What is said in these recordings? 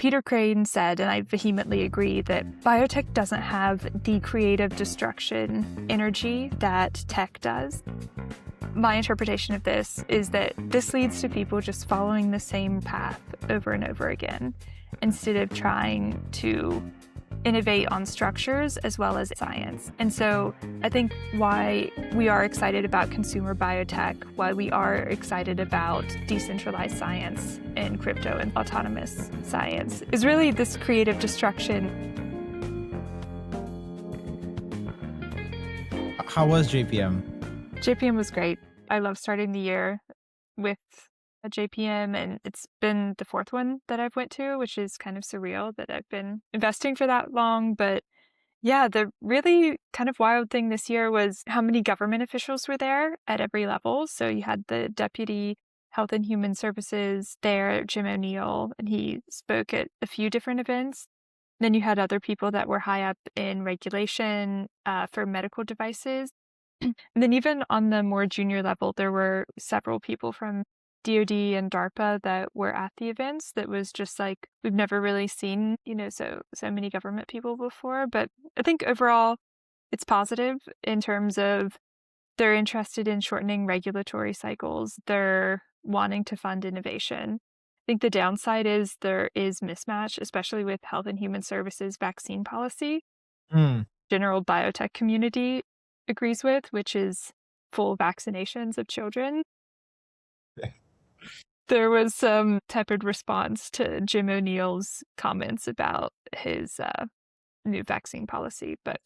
Peter Crane said, and I vehemently agree, that biotech doesn't have the creative destruction energy that tech does. My interpretation of this is that this leads to people just following the same path over and over again, instead of trying to innovate on structures as well as science. And so I think why we are excited about consumer biotech, why we are excited about decentralized science and crypto and autonomous science, is really this creative destruction. How was JPM? JPM was great. I love starting the year with a JPM, and it's been the fourth one that I've went to, which is kind of surreal that I've been investing for that long. But yeah, the really kind of wild thing this year was how many government officials were there at every level. So you had the Deputy Health and Human Services there, Jim O'Neill, and he spoke at a few different events. Then you had other people that were high up in regulation for medical devices. And then even on the more junior level, there were several people from DoD and DARPA that were at the events. That was just like, we've never really seen, so many government people before. But I think overall it's positive in terms of they're interested in shortening regulatory cycles. They're wanting to fund innovation. I think the downside is there is mismatch, especially with Health and Human Services vaccine policy. General biotech community agrees with, which is full vaccinations of children. There was some tepid response to Jim O'Neill's comments about his new vaccine policy, but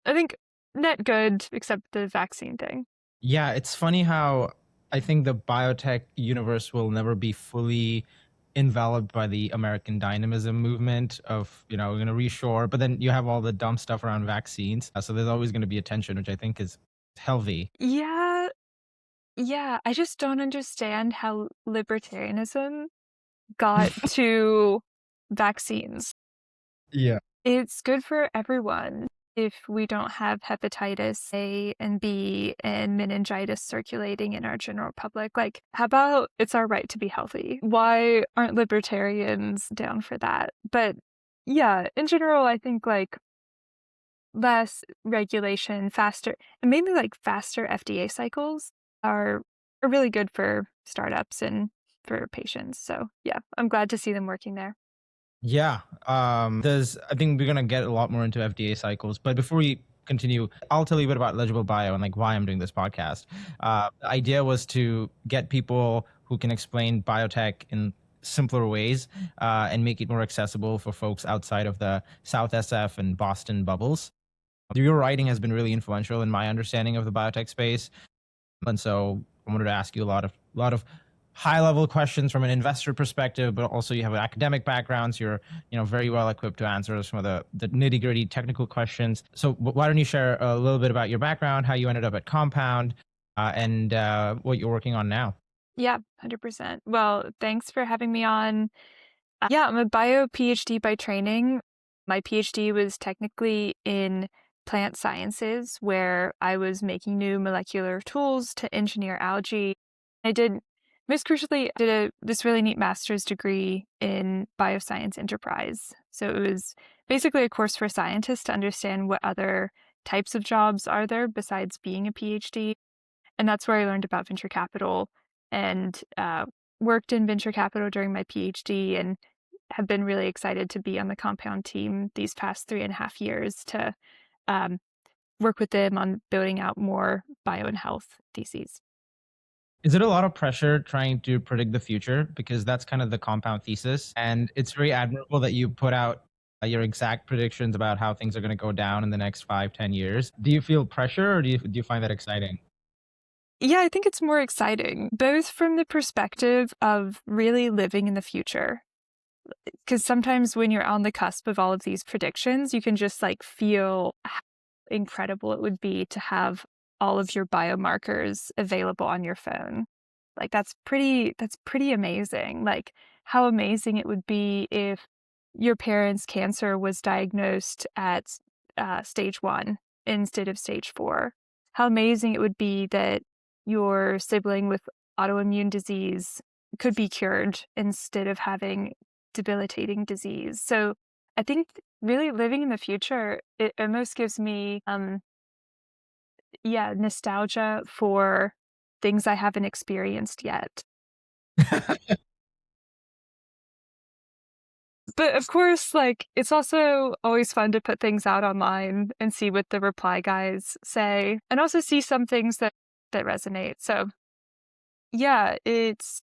I think net good, except the vaccine thing. Yeah, it's funny how I think the biotech universe will never be fully enveloped by the American dynamism movement of, we're going to reshore, but then you have all the dumb stuff around vaccines. So there's always going to be a tension, which I think is healthy. Yeah, I just don't understand how libertarianism got to vaccines. Yeah. It's good for everyone if we don't have hepatitis A and B and meningitis circulating in our general public. Like, how about it's our right to be healthy? Why aren't libertarians down for that? But yeah, in general, I think like less regulation, faster, and mainly like faster FDA cycles are really good for startups and for patients. So yeah, I'm glad to see them working there. Yeah. I think we're going to get a lot more into FDA cycles. But before we continue, I'll tell you a bit about Legible Bio and like why I'm doing this podcast. The idea was to get people who can explain biotech in simpler ways and make it more accessible for folks outside of the South SF and Boston bubbles. Your writing has been really influential in my understanding of the biotech space. And so I wanted to ask you a lot of high-level questions from an investor perspective, but also you have an academic background, so you're very well equipped to answer some of the nitty-gritty technical questions. So why don't you share a little bit about your background, how you ended up at Compound, and what you're working on now? Yeah, 100%. Well, thanks for having me on. Yeah, I'm a bio PhD by training. My PhD was technically in plant sciences, where I was making new molecular tools to engineer algae. Most crucially, I did this really neat master's degree in bioscience enterprise. So it was basically a course for scientists to understand what other types of jobs are there besides being a PhD. And that's where I learned about venture capital and worked in venture capital during my PhD, and have been really excited to be on the Compound team these past 3.5 years to work with them on building out more bio and health theses. Is it a lot of pressure trying to predict the future? Because that's kind of the Compound thesis. And it's very admirable that you put out your exact predictions about how things are going to go down in the next 5-10 years. Do you feel pressure or do you find that exciting? Yeah, I think it's more exciting, both from the perspective of really living in the future. Because sometimes when you're on the cusp of all of these predictions, you can just like feel how incredible it would be to have all of your biomarkers available on your phone. Like that's pretty amazing. Like how amazing it would be if your parents' cancer was diagnosed at stage 1 instead of stage 4. How amazing it would be that your sibling with autoimmune disease could be cured instead of having debilitating disease. So I think really living in the future, it almost gives me, yeah, nostalgia for things I haven't experienced yet. But of course, like, it's also always fun to put things out online and see what the reply guys say, and also see some things that resonate. So, yeah, it's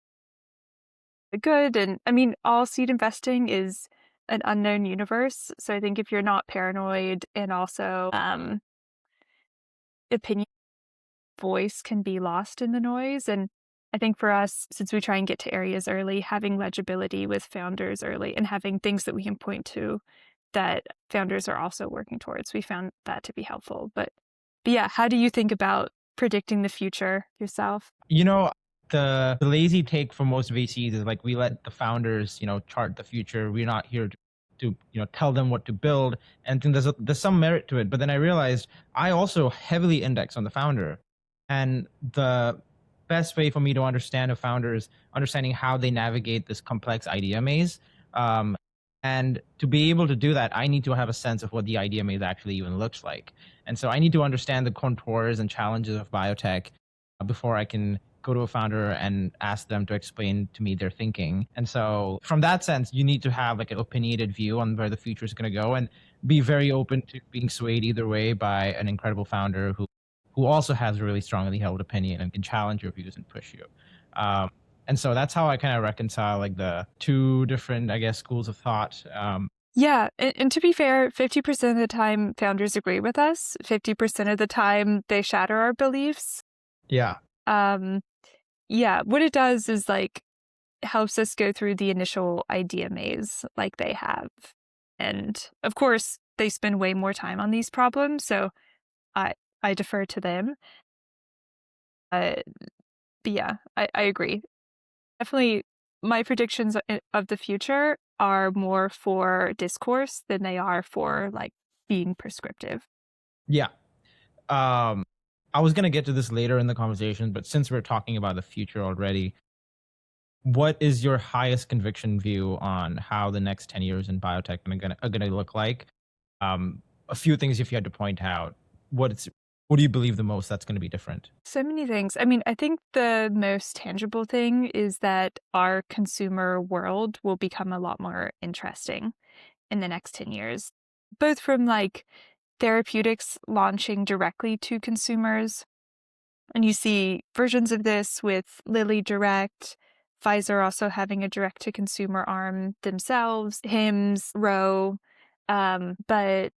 good, and I mean, all seed investing is an unknown universe, so I think if you're not paranoid and also, opinion voice can be lost in the noise, and I think for us, since we try and get to areas early, having legibility with founders early and having things that we can point to that founders are also working towards, we found that to be helpful. But yeah, how do you think about predicting the future yourself? You know, the lazy take for most VCs is like we let the founders, chart the future. We're not here to tell them what to build. And I think there's some merit to it. But then I realized I also heavily index on the founder, and the best way for me to understand a founder is understanding how they navigate this complex idea maze. Um, and to be able to do that, I need to have a sense of what the idea maze actually even looks like. And so I need to understand the contours and challenges of biotech before I can go to a founder and ask them to explain to me their thinking. And so, from that sense, you need to have like an opinionated view on where the future is going to go and be very open to being swayed either way by an incredible founder who also has a really strongly held opinion and can challenge your views and push you. Um, and so that's how I kind of reconcile like the two different, I guess, schools of thought. Yeah, and to be fair, 50% of the time founders agree with us. 50% of the time they shatter our beliefs. Yeah. Um, yeah, what it does is like helps us go through the initial idea maze like they have. And of course, they spend way more time on these problems, so I I defer to them. Uh, but yeah, I agree. Definitely, my predictions of the future are more for discourse than they are for like being prescriptive. Yeah. Um, I was going to get to this later in the conversation, but since we're talking about the future already, what is your highest conviction view on how the next 10 years in biotech are gonna look like? A few things if you had to point out, what do you believe the most that's gonna be different? So many things. I mean, I think the most tangible thing is that our consumer world will become a lot more interesting in the next 10 years, both from like therapeutics launching directly to consumers. And you see versions of this with Lilly Direct, Pfizer also having a direct to consumer arm themselves, Hims, Roe. But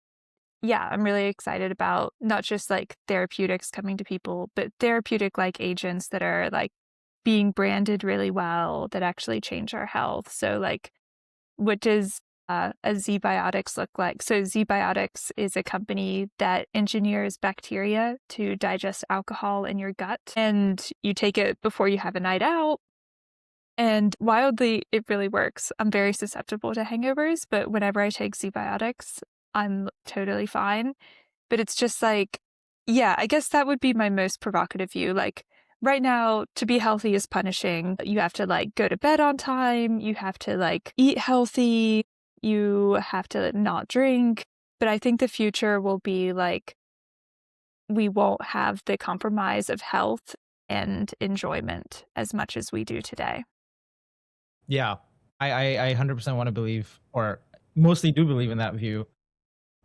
yeah, I'm really excited about not just like therapeutics coming to people, but therapeutic like agents that are like being branded really well that actually change our health. So, like, what does a ZBiotics look like? So, ZBiotics is a company that engineers bacteria to digest alcohol in your gut, and you take it before you have a night out. And wildly, it really works. I'm very susceptible to hangovers, but whenever I take ZBiotics, I'm totally fine. But it's just like, yeah, I guess that would be my most provocative view. Like, right now, to be healthy is punishing. You have to, like, go to bed on time, you have to, like, eat healthy, you have to not drink. But I think the future will be like, we won't have the compromise of health and enjoyment as much as we do today. Yeah. I 100% want to believe, or mostly do believe in that view.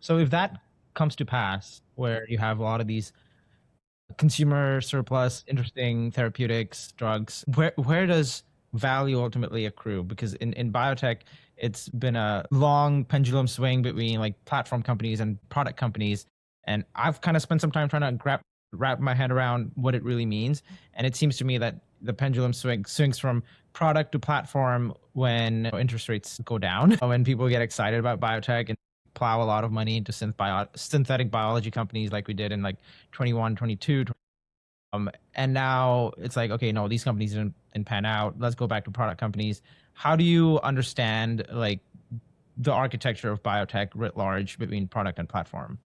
So if that comes to pass, where you have a lot of these consumer surplus, interesting therapeutics, drugs, where does value ultimately accrue? Because in biotech, it's been a long pendulum swing between like platform companies and product companies. And I've kind of spent some time trying to wrap my head around what it really means. And it seems to me that the pendulum swings from product to platform when interest rates go down, when people get excited about biotech and plow a lot of money into synthetic biology companies like we did in like 21, 22. And now it's like, okay, no, these companies didn't pan out. Let's go back to product companies. How do you understand like the architecture of biotech writ large between product and platform?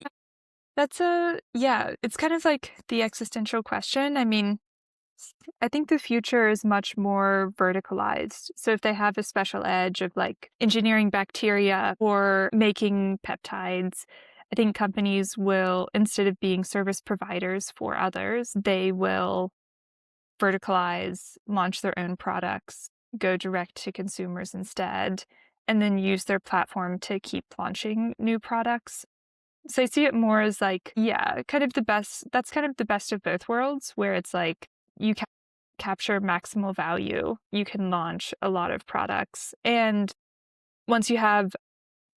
Yeah, it's kind of like the existential question. I mean, I think the future is much more verticalized. So if they have a special edge of like engineering bacteria or making peptides, I think companies will, instead of being service providers for others, they will verticalize, launch their own products, go direct to consumers instead, and then use their platform to keep launching new products. So I see it more as like, yeah, kind of the best. That's kind of the best of both worlds, where it's like you capture maximal value, you can launch a lot of products. And once you have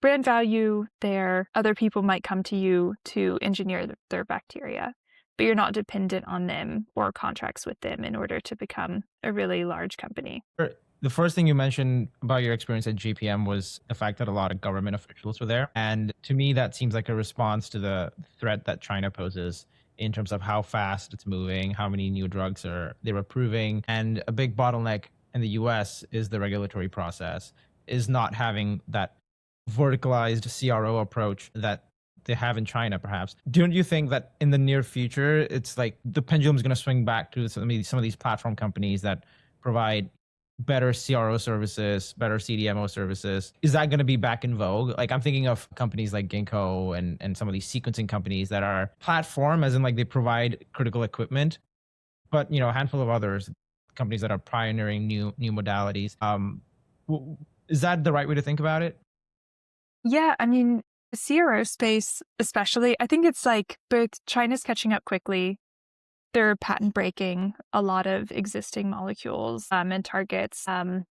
brand value there, other people might come to you to engineer their bacteria, but you're not dependent on them or contracts with them in order to become a really large company. The first thing you mentioned about your experience at GPM was the fact that a lot of government officials were there. And to me, that seems like a response to the threat that China poses in terms of how fast it's moving, how many new drugs are they're approving. And a big bottleneck in the US is the regulatory process, is not having that verticalized CRO approach that they have in China, perhaps. Don't you think that in the near future, it's like the pendulum is going to swing back to some of these platform companies that provide better CRO services, better CDMO services? Is that going to be back in vogue? Like I'm thinking of companies like Ginkgo and some of these sequencing companies that are platform, as in like they provide critical equipment, but a handful of others, companies that are pioneering new modalities. Is that the right way to think about it? Yeah, I mean, the CRO space, especially, I think it's like both China's catching up quickly. They're patent breaking a lot of existing molecules and targets. And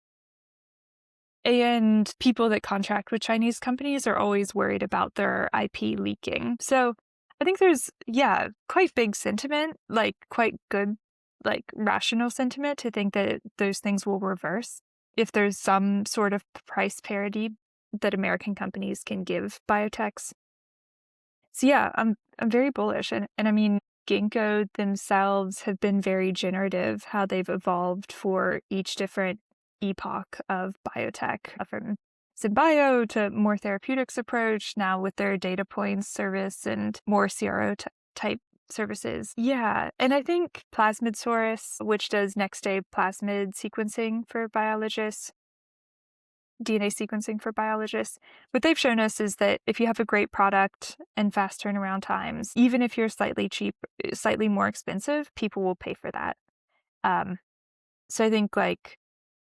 people that contract with Chinese companies are always worried about their IP leaking. So I think there's, yeah, quite big sentiment, like quite good, like rational sentiment to think that those things will reverse if there's some sort of price parity that American companies can give biotechs. So yeah, I'm very bullish. And I mean, Ginkgo themselves have been very generative, how they've evolved for each different epoch of biotech, from synbio to more therapeutics approach, now with their data points service and more CRO type services. Yeah, and I think Plasmid Source, which does next day plasmid sequencing for biologists, DNA sequencing for biologists. What they've shown us is that if you have a great product and fast turnaround times, even if you're slightly more expensive, people will pay for that. Um, so I think like,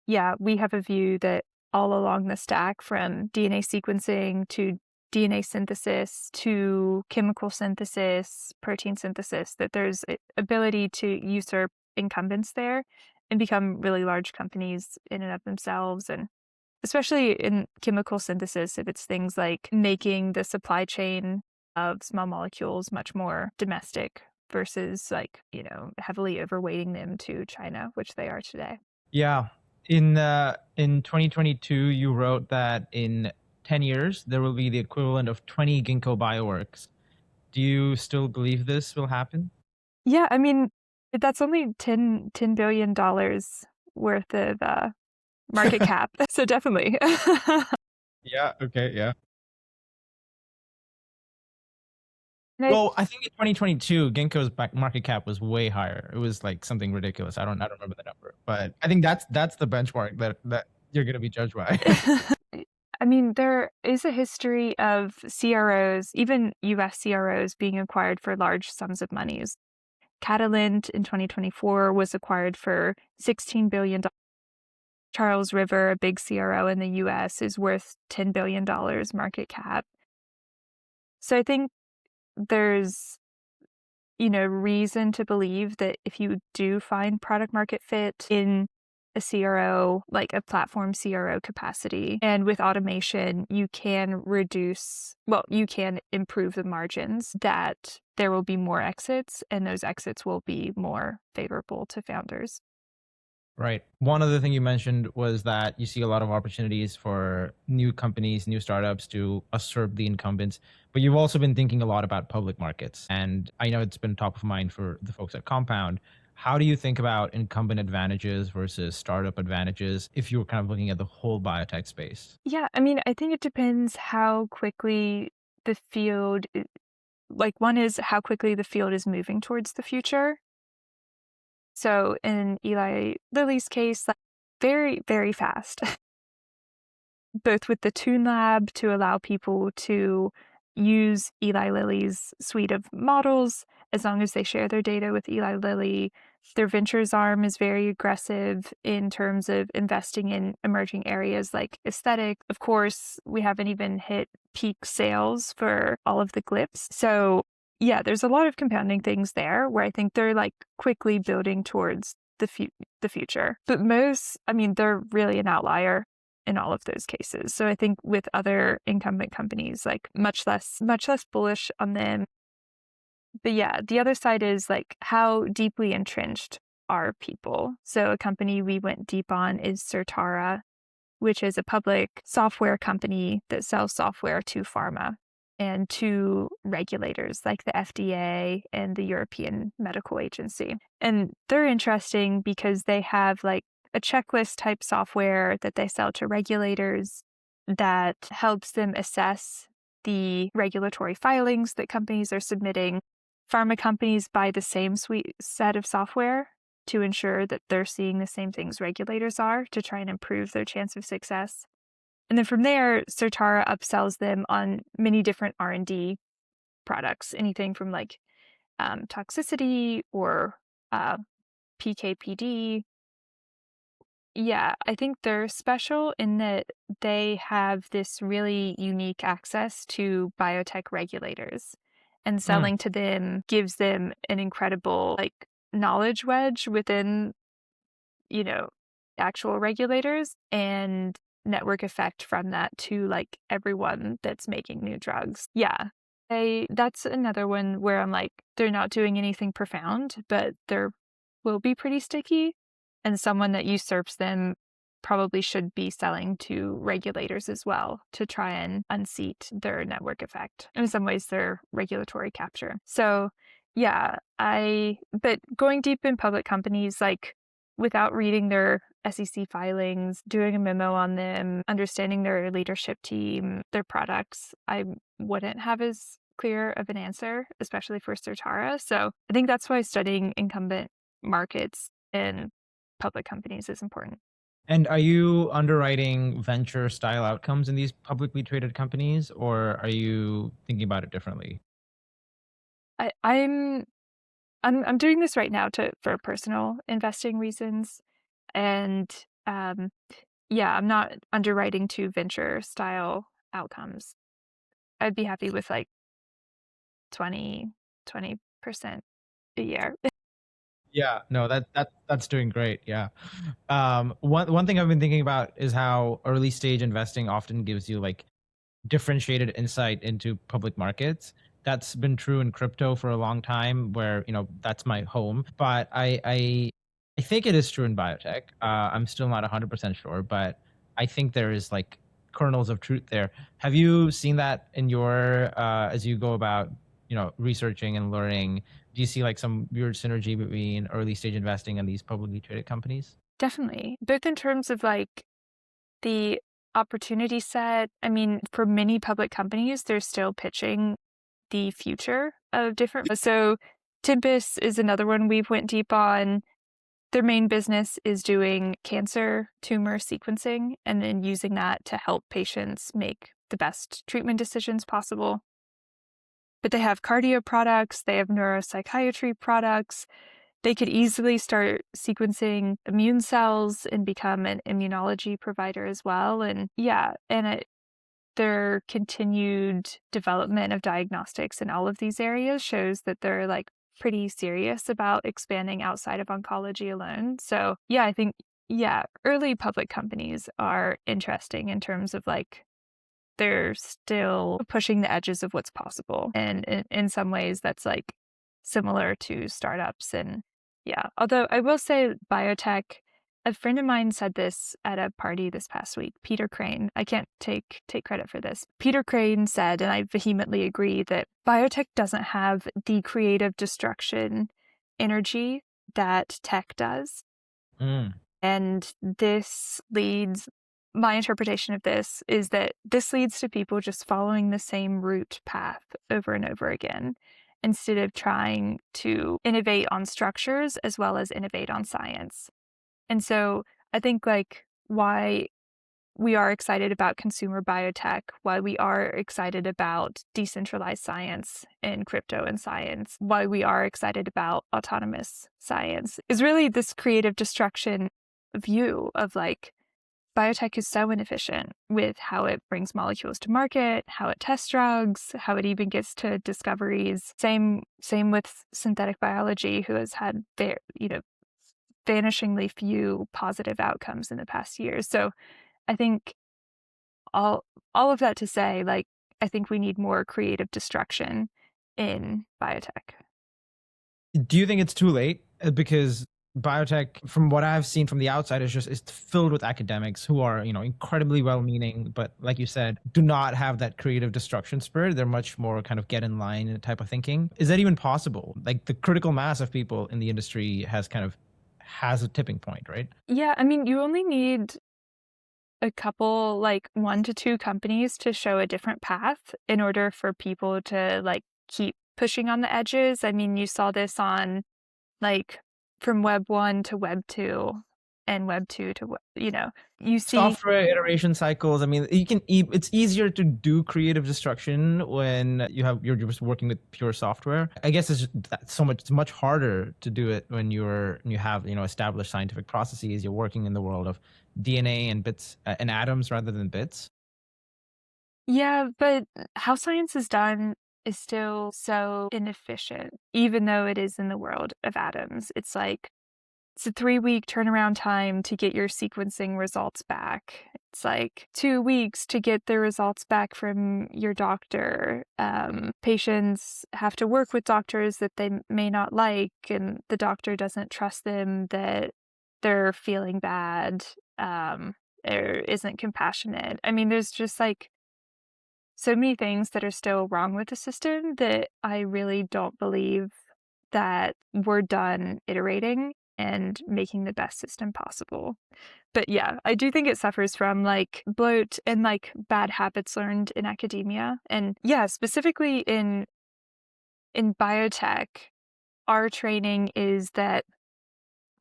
yeah, we have a view that all along the stack from DNA sequencing to DNA synthesis to chemical synthesis, protein synthesis, that there's ability to usurp incumbents there and become really large companies in and of themselves. And especially in chemical synthesis, if it's things like making the supply chain of small molecules much more domestic versus like, heavily overweighting them to China, which they are today. Yeah. In 2022, you wrote that in 10 years there will be the equivalent of 20 Ginkgo bioworks. Do you still believe this will happen? Yeah, I mean, that's only $10 billion worth of market cap. So definitely. Yeah. Okay. Yeah. And Well, I think in 2022, Ginkgo's market cap was way higher. It was like something ridiculous. I don't remember the number, but I think that's the benchmark that you're going to be judged by. I mean, there is a history of CROs, even US CROs, being acquired for large sums of monies. Catalent in 2024 was acquired for $16 billion. Charles River, a big CRO in the US, is worth $10 billion market cap. So I think there's, reason to believe that if you do find product market fit in a CRO, like a platform CRO capacity, and with automation, you can improve the margins, that there will be more exits, and those exits will be more favorable to founders. Right. One other thing you mentioned was that you see a lot of opportunities for new companies, new startups to usurp the incumbents, but you've also been thinking a lot about public markets. And I know it's been top of mind for the folks at Compound. How do you think about incumbent advantages versus startup advantages if you were kind of looking at the whole biotech space? Yeah, I mean, I think it depends how quickly the field, like one is how quickly the field is moving towards the future. So in Eli Lilly's case, like, very, very fast, both with the Toon Lab to allow people to use Eli Lilly's suite of models as long as they share their data with Eli Lilly. Their ventures arm is very aggressive in terms of investing in emerging areas like aesthetic. Of course, we haven't even hit peak sales for all of the GLPs. So yeah, there's a lot of compounding things there where I think they're like quickly building towards the future. But they're really an outlier in all of those cases. So I think with other incumbent companies, like much less bullish on them. But yeah, the other side is like how deeply entrenched are people. So a company we went deep on is Certara, which is a public software company that sells software to pharma and to regulators like the FDA and the European Medical Agency. And they're interesting because they have like a checklist type software that they sell to regulators that helps them assess the regulatory filings that companies are submitting. Pharma companies buy the same set of software to ensure that they're seeing the same things regulators are to try and improve their chance of success. And then from there, Certara upsells them on many different R&D products, anything from like toxicity or uh, PKPD. Yeah, I think they're special in that they have this really unique access to biotech regulators, and Mm. selling to them gives them an incredible like knowledge wedge within, you know, actual regulators and network effect from that to like everyone that's making new drugs. Yeah. That's another one where I'm like, they're not doing anything profound, but they're will be pretty sticky. And someone that usurps them probably should be selling to regulators as well to try and unseat their network effect. In some ways, their regulatory capture. So yeah, but going deep in public companies, like without reading their SEC filings, doing a memo on them, understanding their leadership team, their products, I wouldn't have as clear of an answer, especially for Certara. So I think that's why studying incumbent markets and public companies is important. And are you underwriting venture style outcomes in these publicly traded companies, or are you thinking about it differently? I, I'm I'm doing this right now for personal investing reasons, and yeah, I'm not underwriting to venture style outcomes. I'd be happy with like 20% a year. Yeah, no, that's doing great. Yeah. One thing I've been thinking about is how early stage investing often gives you like differentiated insight into public markets. That's been true in crypto for a long time, where that's my home. But I think it is true in biotech. I'm still not 100% sure, but I think there is like kernels of truth there. Have you seen that in your as you go about researching and learning? Do you see like some weird synergy between early stage investing and these publicly traded companies? Definitely, both in terms of like the opportunity set. I mean, for many public companies, they're still pitching the future of different. So Tempest is another one we've went deep on. Their main business is doing cancer tumor sequencing and then using that to help patients make the best treatment decisions possible. But they have cardio products, they have neuropsychiatry products. They could easily start sequencing immune cells and become an immunology provider as well. And yeah, their continued development of diagnostics in all of these areas shows that they're like pretty serious about expanding outside of oncology alone. So yeah, I think, yeah, early public companies are interesting in terms of like they're still pushing the edges of what's possible. And in some ways, that's like similar to startups. And yeah, although I will say biotech, a friend of mine said this at a party this past week, Peter Crane. I can't take credit for this. Peter Crane said, and I vehemently agree, that biotech doesn't have the creative destruction energy that tech does. Mm. And my interpretation of this is that this leads to people just following the same route path over and over again. instead of trying to innovate on structures as well as innovate on science. And so I think like why we are excited about consumer biotech, why we are excited about decentralized science and crypto and science, why we are excited about autonomous science is really this creative destruction view of like biotech is so inefficient with how it brings molecules to market, how it tests drugs, how it even gets to discoveries. Same with synthetic biology, who has had vanishingly few positive outcomes in the past years. So I think all all of that to say, like, I think we need more creative destruction in biotech. Do you think it's too late? Because biotech, from what I've seen from the outside, is just it's filled with academics who are, incredibly well-meaning, but like you said, do not have that creative destruction spirit. They're much more kind of get in line type of thinking. Is that even possible? Like the critical mass of people in the industry has a tipping point, right? Yeah, I mean, you only need a couple, like 1 to 2 companies to show a different path in order for people to, like, keep pushing on the edges. I mean, you saw this on, like, from Web 1 to Web 2 and Web 2 to you see. Software iteration cycles. I mean, it's easier to do creative destruction when you're just working with pure software. I guess it's much harder to do it when you have established scientific processes. You're working in the world of DNA and bits and atoms rather than bits. Yeah, but how science is done is still so inefficient, even though it is in the world of atoms. It's a 3-week turnaround time to get your sequencing results back. It's like 2 weeks to get the results back from your doctor. Patients have to work with doctors that they may not like, and the doctor doesn't trust them that they're feeling bad, or isn't compassionate. I mean, there's just like so many things that are still wrong with the system that I really don't believe that we're done iterating and making the best system possible. But yeah, I do think it suffers from like bloat and like bad habits learned in academia. And yeah, specifically in biotech, our training is that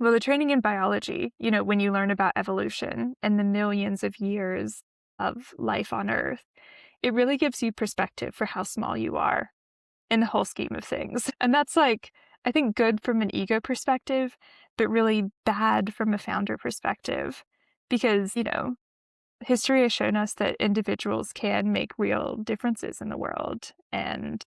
the training in biology, when you learn about evolution and the millions of years of life on Earth, it really gives you perspective for how small you are in the whole scheme of things. And that's like, I think, good from an ego perspective, but really bad from a founder perspective. Because, history has shown us that individuals can make real differences in the world. And,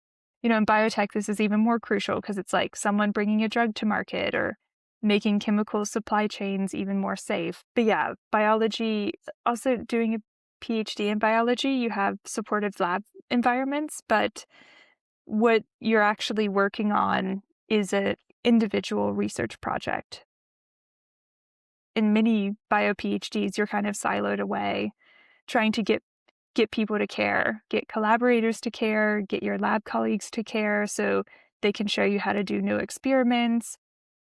in biotech, this is even more crucial because it's like someone bringing a drug to market or making chemical supply chains even more safe. But yeah, biology, also doing a PhD in biology, you have supportive lab environments, but what you're actually working on is an individual research project. In many bio PhDs, you're kind of siloed away, trying to get people to care, get collaborators to care, get your lab colleagues to care so they can show you how to do new experiments,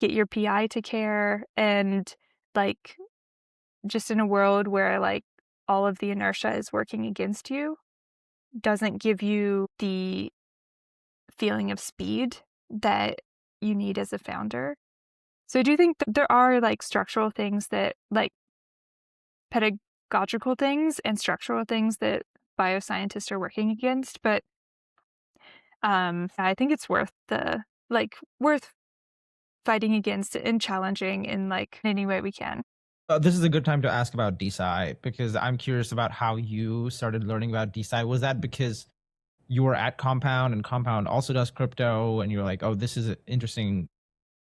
get your PI to care, and like just in a world where like all of the inertia is working against you doesn't give you the feeling of speed that you need as a founder. So I do think that there are like structural things that like pedagogical things and structural things that bioscientists are working against, but I think it's worth fighting against and challenging in like any way we can. This is a good time to ask about DeSci because I'm curious about how you started learning about DeSci. Was that because you were at Compound and Compound also does crypto and you're like, oh, this is an interesting,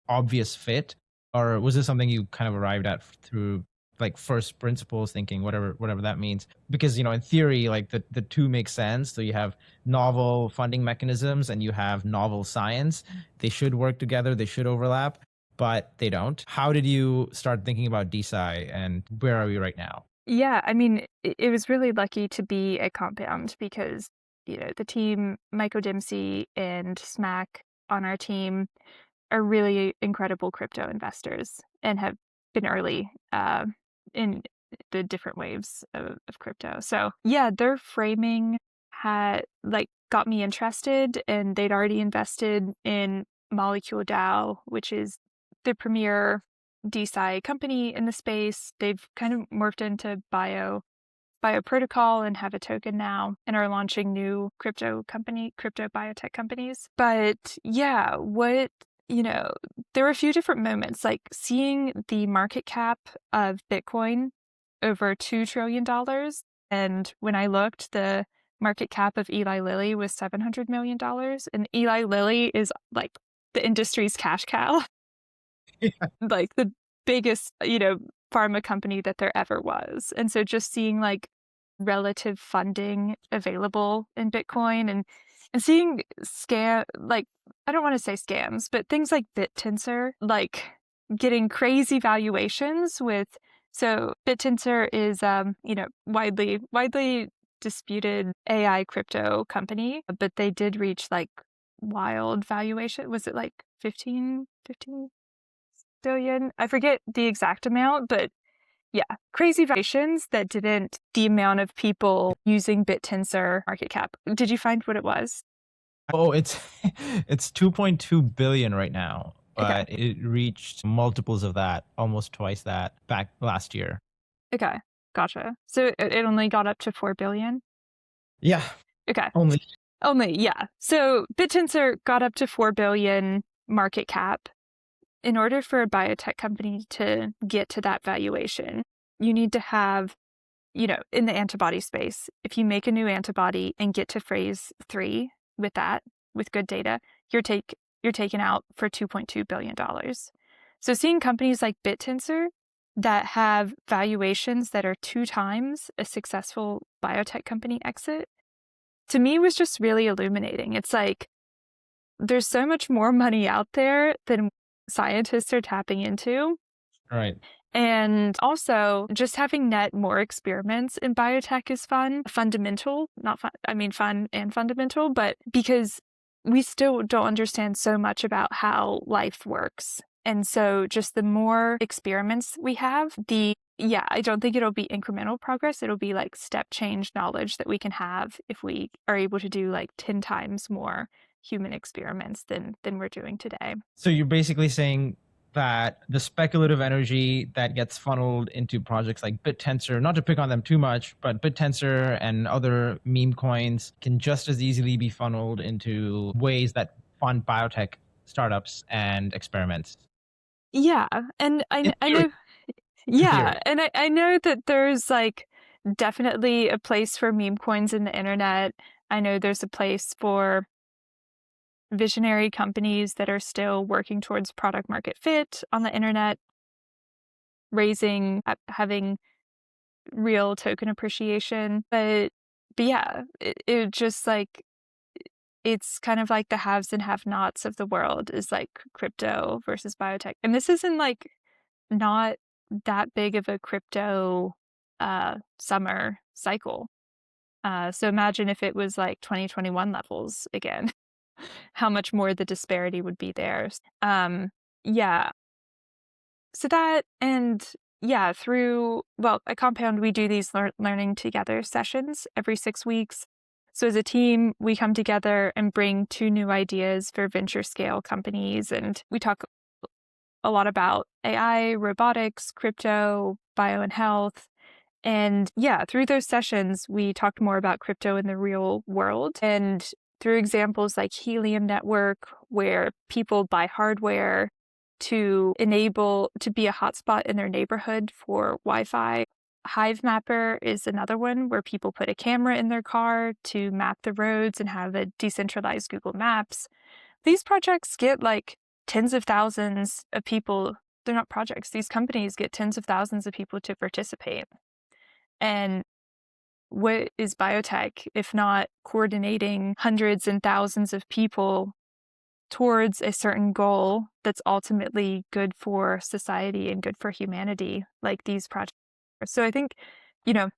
obvious fit? Or was this something you kind of arrived at through like first principles thinking, whatever that means? Because, in theory, like the two make sense. So you have novel funding mechanisms and you have novel science. They should work together, they should overlap, but they don't. How did you start thinking about DeSci and where are we right now? Yeah, I mean, it was really lucky to be at Compound because, the team, Michael Dempsey and Smack on our team are really incredible crypto investors and have been early in the different waves of crypto. So yeah, their framing had like got me interested, and they'd already invested in Molecule DAO, which is the premier DeSci company in the space. They've kind of morphed into bioprotocol and have a token now and are launching new crypto biotech companies. But yeah, there were a few different moments, like seeing the market cap of Bitcoin over $2 trillion. And when I looked, the market cap of Eli Lilly was $700 million. And Eli Lilly is like the industry's cash cow, like the biggest, pharma company that there ever was. And so just seeing like relative funding available in Bitcoin and seeing I don't want to say scams, but things like BitTensor, like getting crazy valuations so BitTensor is widely disputed AI crypto company, but they did reach like wild valuation. Was it like 15 billion? I forget the exact amount, but yeah, crazy valuations that didn't the amount of people using BitTensor market cap. Did you find what it was? Oh, it's it's 2.2 billion right now, Okay. but it reached multiples of that, almost twice that back last year. Okay. Gotcha. So it only got up to 4 billion? Yeah, Okay. only. Only, yeah. So BitTensor got up to 4 billion market cap. In order for a biotech company to get to that valuation, you need to have, in the antibody space, if you make a new antibody and get to phase 3 with that, with good data, you're taken out for $2.2 billion. So seeing companies like BitTensor that have valuations that are 2 times a successful biotech company exit, to me was just really illuminating. It's like, there's so much more money out there than scientists are tapping into. Right. And also, just having more experiments in biotech is fundamental, not fun, I mean, fun and fundamental, but because we still don't understand so much about how life works. And so just the more experiments we have, I don't think it'll be incremental progress. It'll be like step change knowledge that we can have if we are able to do like 10 times more human experiments than we're doing today. So you're basically saying that the speculative energy that gets funneled into projects like BitTensor, not to pick on them too much, but BitTensor and other meme coins can just as easily be funneled into ways that fund biotech startups and experiments. Yeah, and In I theory, know, in yeah, theory. and I know that there's like definitely a place for meme coins in the internet. I know there's a place for visionary companies that are still working towards product market fit on the internet, having real token appreciation. But yeah, it just like, it's kind of like the haves and have nots of the world is like crypto versus biotech. And this isn't like not that big of a crypto summer cycle. So imagine if it was like 2021 levels again, how much more the disparity would be there. Yeah. So that, and yeah, at Compound, we do these learning together sessions every 6 weeks. So as a team, we come together and bring 2 new ideas for venture scale companies. And we talk a lot about AI, robotics, crypto, bio and health. And yeah, through those sessions, we talked more about crypto in the real world. And through examples like Helium Network, where people buy hardware to be a hotspot in their neighborhood for Wi-Fi. Hive Mapper is another one where people put a camera in their car to map the roads and have a decentralized Google Maps. These projects get like tens of thousands of people. They're not projects. These companies get tens of thousands of people to participate. And what is biotech if not coordinating hundreds and thousands of people towards a certain goal that's ultimately good for society and good for humanity, like these projects? So I think, you know,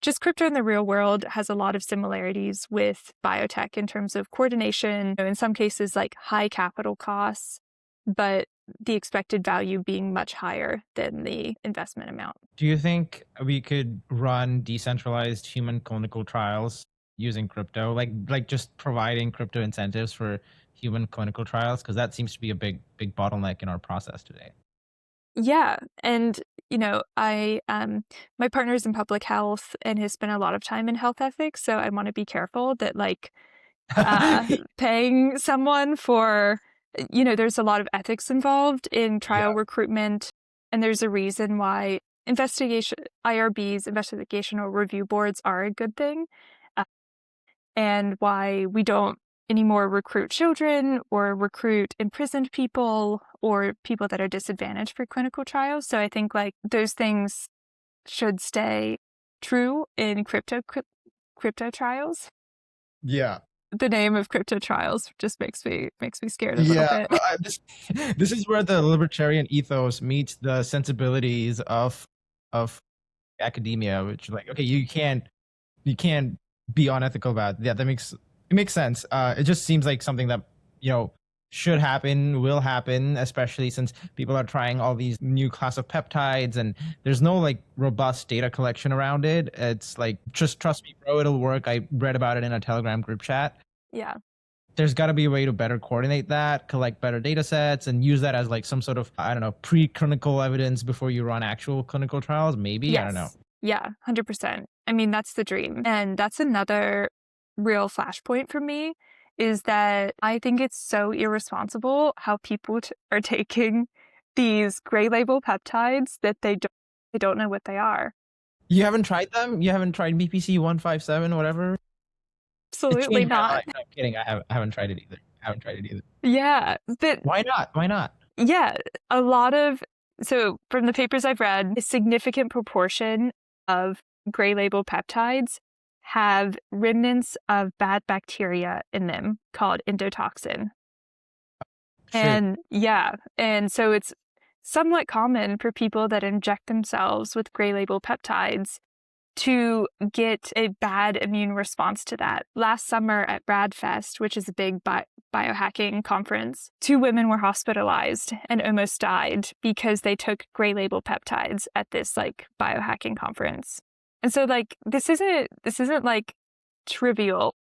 just crypto in the real world has a lot of similarities with biotech in terms of coordination, in some cases like high capital costs, but the expected value being much higher than the investment amount. Do you think we could run decentralized human clinical trials using crypto, like just providing crypto incentives for human clinical trials? Because that seems to be a big bottleneck in our process today. Yeah, and, my partner's in public health and has spent a lot of time in health ethics, so I wanna be careful that, like, paying someone for there's a lot of ethics involved in trial Yeah. recruitment, and there's a reason why investigation IRBs, investigational review boards, are a good thing, uh, and why we don't anymore recruit children or recruit imprisoned people or people that are disadvantaged for clinical trials. So I think, like, those things should stay true in crypto trials. Yeah. The name of crypto trials just makes me scared a little Yeah, bit. this is where the libertarian ethos meets the sensibilities of academia, which, like, okay, you can't be unethical about it. Yeah, it makes sense. It just seems like something that, you know, should happen, will happen, especially since people are trying all these new class of peptides and there's no like robust data collection around it. It's like, just trust me, bro, it'll work. I read about it in a Telegram group chat. Yeah. There's got to be a way to better coordinate that, collect better data sets, and use that as like some sort of, I don't know, preclinical evidence before you run actual clinical trials. Maybe, I don't know. Yes. Yeah, 100%. I mean, that's the dream. And that's another real flashpoint for me, is that I think it's so irresponsible how people are taking these gray label peptides that they don't know what they are. You haven't tried them? You haven't tried BPC 157, whatever? It Absolutely changed my not. life. No, I'm kidding. I haven't tried it either. I haven't tried it either. Yeah, but Why not? Why not? yeah, a lot of so from the papers I've read, a significant proportion of gray label peptides have remnants of bad bacteria in them called endotoxin. Shit. And yeah, and so it's somewhat common for people that inject themselves with gray label peptides to get a bad immune response to that. Last summer at Bradfest, which is a big biohacking conference, 2 women were hospitalized and almost died because they took gray label peptides at this like biohacking conference. And so, like, this isn't like trivial.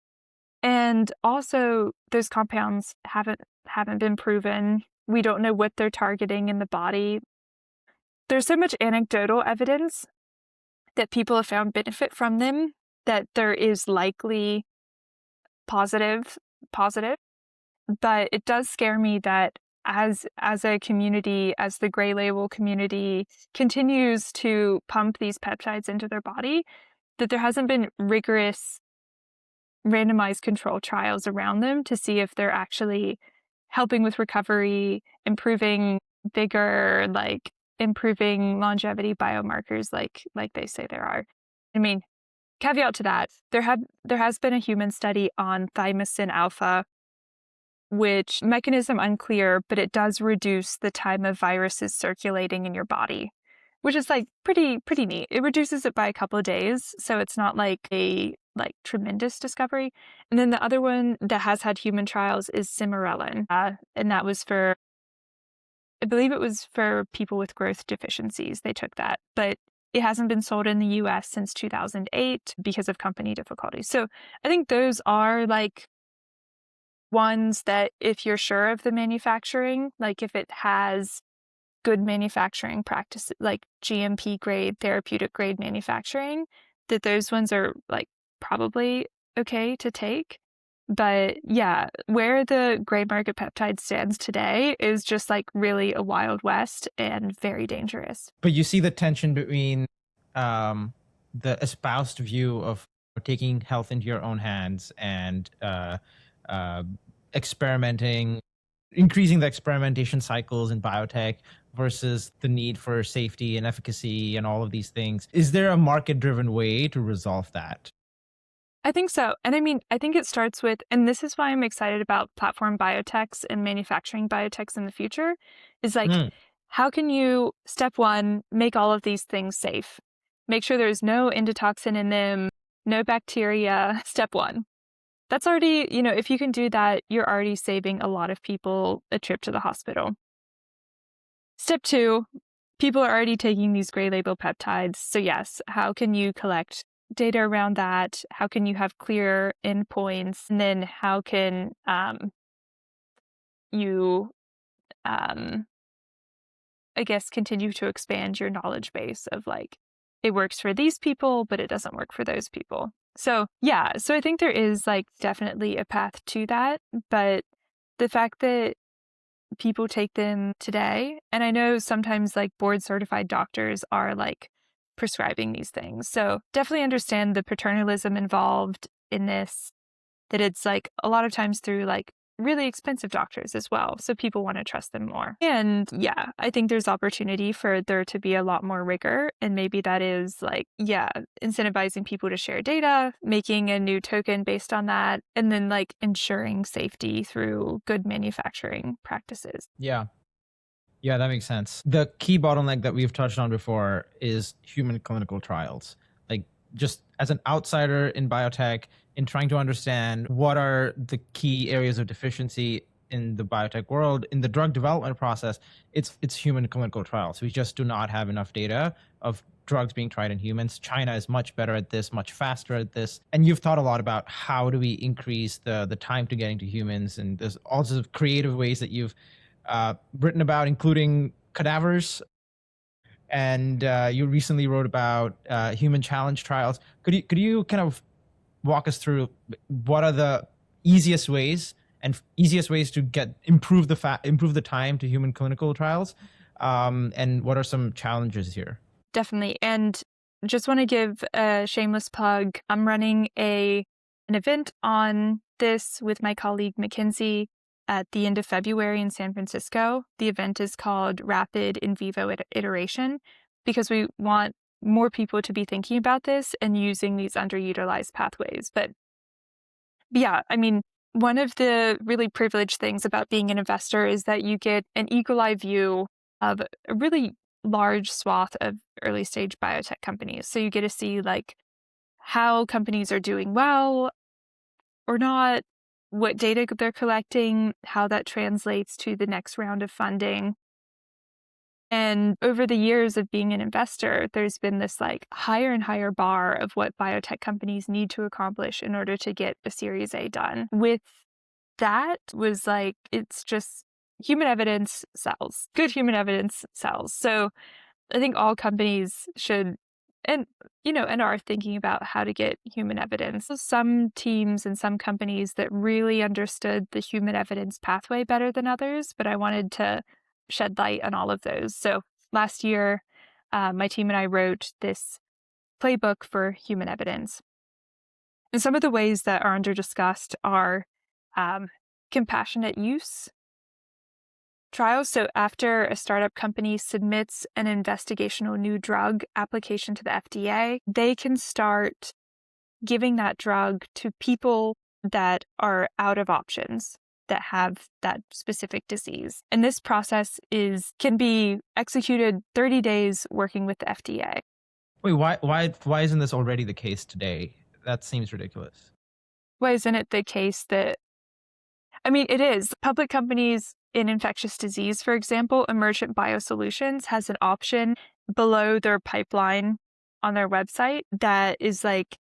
And also those compounds haven't been proven. We don't know what they're targeting in the body. There's so much anecdotal evidence that people have found benefit from them, that there is likely positive, but it does scare me that as a community, as the gray label community continues to pump these peptides into their body, that there hasn't been rigorous randomized control trials around them to see if they're actually helping with recovery, improving vigor, like improving longevity biomarkers like they say there are. I mean, caveat to that, there has been a human study on thymosin alpha, which mechanism unclear, but it does reduce the time of viruses circulating in your body, which is like pretty neat. It reduces it by a couple of days, so it's not like a like tremendous discovery. And then the other one that has had human trials is Cimarelin, and that was for, I believe it was for people with growth deficiencies. They took that, but it hasn't been sold in the US since 2008 because of company difficulties. So I think those are like ones that if you're sure of the manufacturing, like if it has good manufacturing practices, like GMP grade, therapeutic grade manufacturing, that those ones are like probably okay to take. But yeah, where the gray market peptide stands today is just like really a wild west and very dangerous. But you see the tension between um, the espoused view of taking health into your own hands and uh, experimenting, increasing the experimentation cycles in biotech versus the need for safety and efficacy and all of these things. Is there a market driven way to resolve that? I think so. And I mean, I think it starts with, and this is why I'm excited about platform biotechs and manufacturing biotechs in the future, is like, Mm. how can you, step one, make all of these things safe? Make sure there's no endotoxin in them, no bacteria. Step one. That's already, if you can do that, you're already saving a lot of people a trip to the hospital. Step two, people are already taking these gray label peptides. So yes, how can you collect data around that? How can you have clear endpoints? And then how can you, I guess, continue to expand your knowledge base of like, it works for these people, but it doesn't work for those people. So yeah, so I think there is like definitely a path to that, but the fact that people take them today, and I know sometimes like board certified doctors are like prescribing these things. So definitely understand the paternalism involved in this, that it's like a lot of times through like really expensive doctors as well. So people want to trust them more. And yeah, I think there's opportunity for there to be a lot more rigor. And maybe that is like, yeah, incentivizing people to share data, making a new token based on that, and then like ensuring safety through good manufacturing practices. Yeah. Yeah, that makes sense. The key bottleneck that we've touched on before is human clinical trials. Like, just as an outsider in biotech, in trying to understand what are the key areas of deficiency in the biotech world, in the drug development process, it's human clinical trials. We just do not have enough data of drugs being tried in humans. China is much better at this, much faster at this. And you've thought a lot about how do we increase the time to getting to humans, and there's all sorts of creative ways that you've written about, including cadavers. And you recently wrote about human challenge trials. Could you kind of walk us through what are the easiest ways to improve the time to human clinical trials, and what are some challenges here? Definitely. And just want to give a shameless plug. I'm running an event on this with my colleague Mackenzie at the end of February in San Francisco. The event is called Rapid In Vivo Iteration, because we want more people to be thinking about this and using these underutilized pathways. But yeah, I mean, one of the really privileged things about being an investor is that you get an eagle eye view of a really large swath of early stage biotech companies. So you get to see like how companies are doing well or not, what data they're collecting, how that translates to the next round of funding. And over the years of being an investor, there's been this like higher and higher bar of what biotech companies need to accomplish in order to get a Series A done. With that was like, it's just human evidence sells. Good human evidence sells. So I think all companies should, and and are thinking about how to get human evidence. So some teams and some companies that really understood the human evidence pathway better than others, but I wanted to shed light on all of those. So last year, my team and I wrote this playbook for human evidence. And some of the ways that are under discussed are compassionate use trials. So after a startup company submits an investigational new drug application to the FDA, they can start giving that drug to people that are out of options, that have that specific disease. And this process can be executed 30 days working with the FDA. Wait, why isn't this already the case today? That seems ridiculous. Why isn't it the case that, I mean, it is. Public companies in infectious disease, for example, Emergent Biosolutions has an option below their pipeline on their website that is like,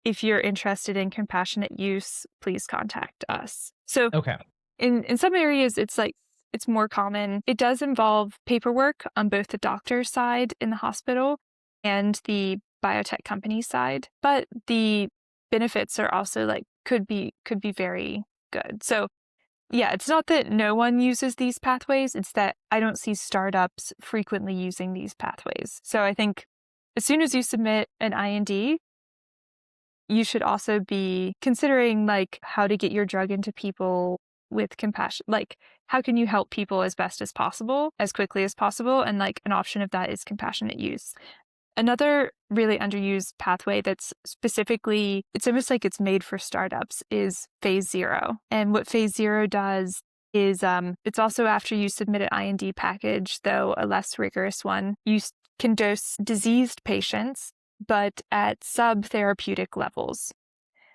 if you're interested in compassionate use, please contact us. So Okay. in some areas, it's like, it's more common. It does involve paperwork on both the doctor's side in the hospital and the biotech company side, but the benefits are also like, could be very good. So yeah, it's not that no one uses these pathways, it's that I don't see startups frequently using these pathways. So I think as soon as you submit an IND, you should also be considering like how to get your drug into people with compassion. Like, how can you help people as best as possible, as quickly as possible? And like an option of that is compassionate use. Another really underused pathway that's specifically, it's almost like it's made for startups, is phase 0. And what phase 0 does is it's also after you submit an IND package, though a less rigorous one. You can dose diseased patients, but at sub-therapeutic levels.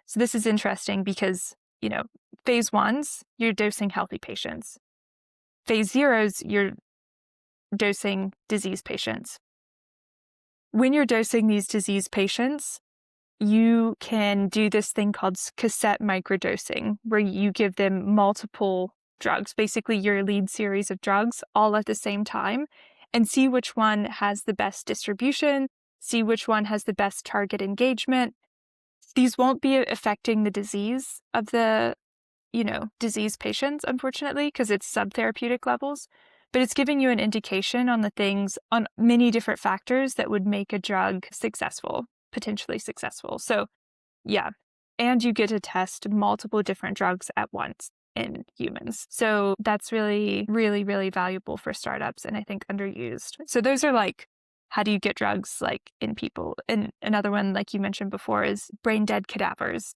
So this is interesting because, phase 1s, you're dosing healthy patients. Phase 0s, you're dosing diseased patients. When you're dosing these disease patients, you can do this thing called cassette microdosing, where you give them multiple drugs, basically your lead series of drugs, all at the same time, and see which one has the best distribution, see which one has the best target engagement. These won't be affecting the disease of the, disease patients, unfortunately, because it's subtherapeutic levels, but it's giving you an indication on the things, on many different factors that would make a drug successful, potentially successful. So yeah, and you get to test multiple different drugs at once in humans. So that's really, really, really valuable for startups, and I think underused. So those are like, how do you get drugs like in people? And another one, like you mentioned before, is brain dead cadavers.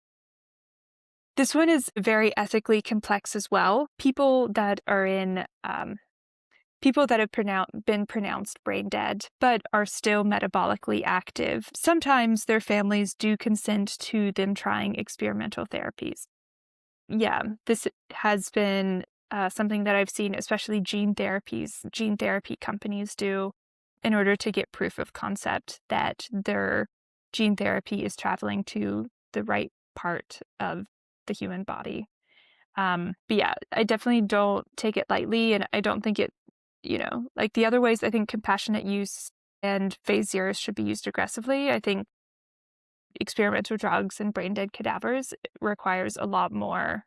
This one is very ethically complex as well. People that have been pronounced brain dead but are still metabolically active, sometimes their families do consent to them trying experimental therapies. Yeah, this has been something that I've seen, especially gene therapy companies do in order to get proof of concept that their gene therapy is traveling to the right part of the human body. But yeah, I definitely don't take it lightly, and I don't think it, like the other ways, I think compassionate use and phase zeros should be used aggressively. I think experimental drugs and brain dead cadavers requires a lot more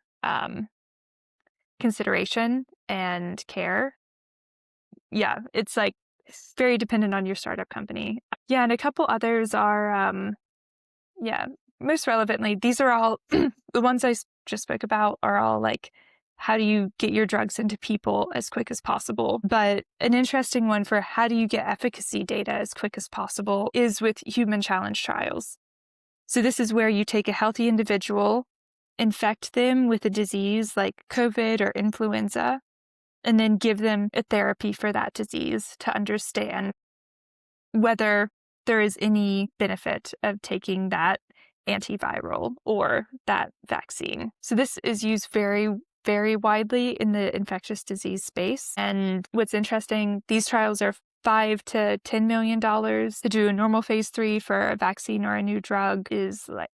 consideration and care. Yeah, it's like very dependent on your startup company. Yeah, and a couple others are, yeah, most relevantly, these are all the ones I just spoke about are all like, how do you get your drugs into people as quick as possible? But an interesting one for how do you get efficacy data as quick as possible is with human challenge trials. So this is where you take a healthy individual, infect them with a disease like COVID or influenza, and then give them a therapy for that disease to understand whether there is any benefit of taking that antiviral or that vaccine. So this is used very, very widely in the infectious disease space. And what's interesting, these trials are $5 to $10 million. To do a normal phase 3 for a vaccine or a new drug is like,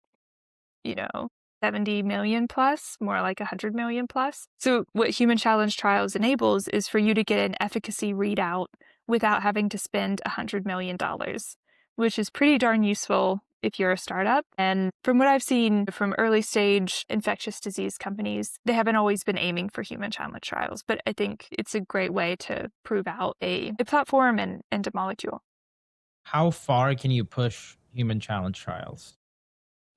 70 million plus, more like 100 million plus. So what human challenge trials enables is for you to get an efficacy readout without having to spend $100 million, which is pretty darn useful if you're a startup. And from what I've seen from early stage infectious disease companies, they haven't always been aiming for human challenge trials, but I think it's a great way to prove out a platform and a molecule. How far can you push human challenge trials?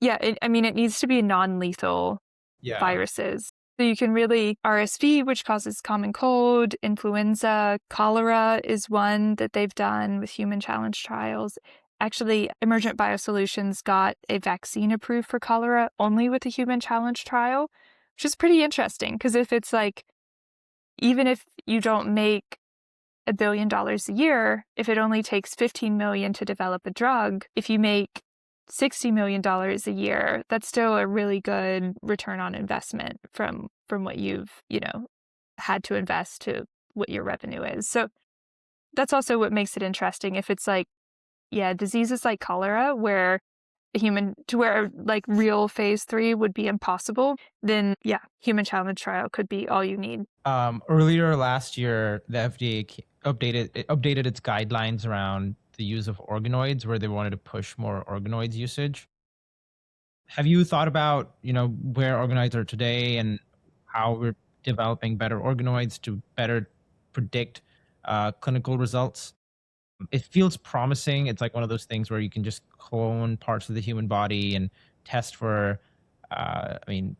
Yeah, it needs to be non-lethal Yeah. viruses. So you can really, RSV, which causes common cold, influenza, cholera is one that they've done with human challenge trials. Actually, Emergent Biosolutions got a vaccine approved for cholera only with a human challenge trial, which is pretty interesting because if it's like, even if you don't make $1 billion a year, if it only takes 15 million to develop a drug, if you make $60 million a year, that's still a really good return on investment from what you've, had to invest to what your revenue is. So that's also what makes it interesting. If it's like, yeah, diseases like cholera, where like real phase 3 would be impossible, then yeah, human challenge trial could be all you need. Earlier last year, the FDA updated its guidelines around the use of organoids, where they wanted to push more organoids usage. Have you thought about, where organoids are today and how we're developing better organoids to better predict clinical results? It feels promising. It's like one of those things where you can just clone parts of the human body and test for, I mean,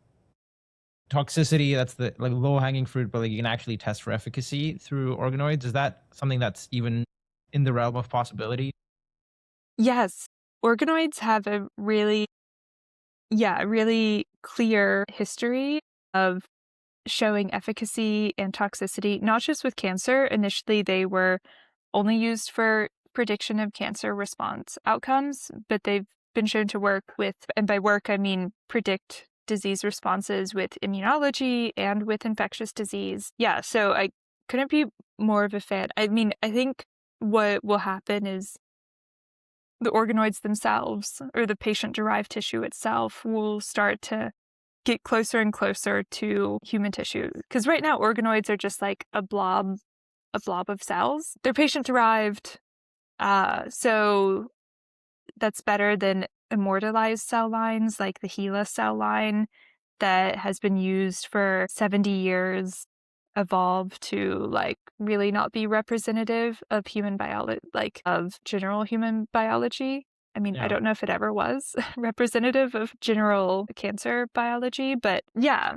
toxicity. That's the like low hanging fruit, but like you can actually test for efficacy through organoids. Is that something that's even in the realm of possibility? Yes, organoids have a really clear history of showing efficacy and toxicity, not just with cancer. Initially, they were only used for prediction of cancer response outcomes, but they've been shown to work with, and by work, I mean predict disease responses with immunology and with infectious disease. Yeah, so I couldn't be more of a fan. I mean, I think what will happen is the organoids themselves or the patient-derived tissue itself will start to get closer and closer to human tissue. Because right now, organoids are just like a blob of cells. They're patient-derived, so that's better than immortalized cell lines like the HeLa cell line that has been used for 70 years, evolved to like really not be representative of human biology, like of general human biology. I mean, I Yeah. don't know if it ever was representative of general cancer biology, but yeah,